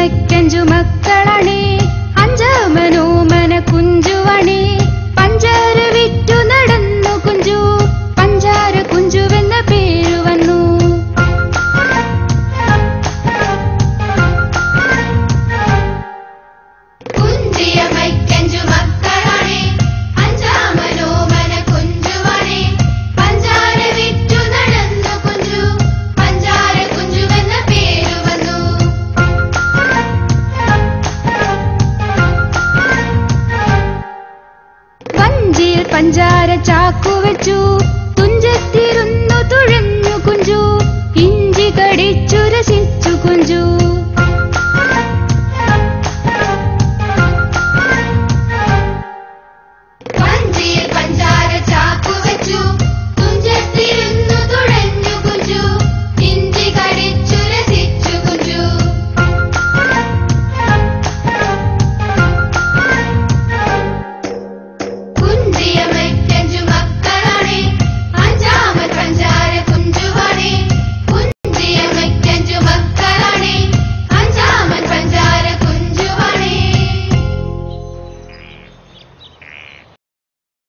കുഞ്ചിയമ്മയ്ക്കഞ്ചു മക്കളണേ, അഞ്ചാമനോമന കുഞ്ചുവണേ. പഞ്ചാര വിറ്റു നടന്നു കുഞ്ചു, പഞ്ചാര കുഞ്ചുവെന്ന പേരു വന്നു. കുഞ്ചിയമ്മയ്ക്കഞ്ചു മക്കളണേ, അഞ്ചാമനോമന കുഞ്ചുവണേ. പഞ്ചാര വിറ്റു നടന്നു കുഞ്ചു, പഞ്ചാര കുഞ്ചുവെന്ന പേരു വന്നു. വഞ്ചിയിൽ പഞ്ചാര ചാക്കു വെച്ചു, തുഞ്ചത്തിരുന്നു തുഴഞ്ഞു കുഞ്ചു, ഇഞ്ചി കടിച്ചു രസിച്ചു കുഞ്ചു.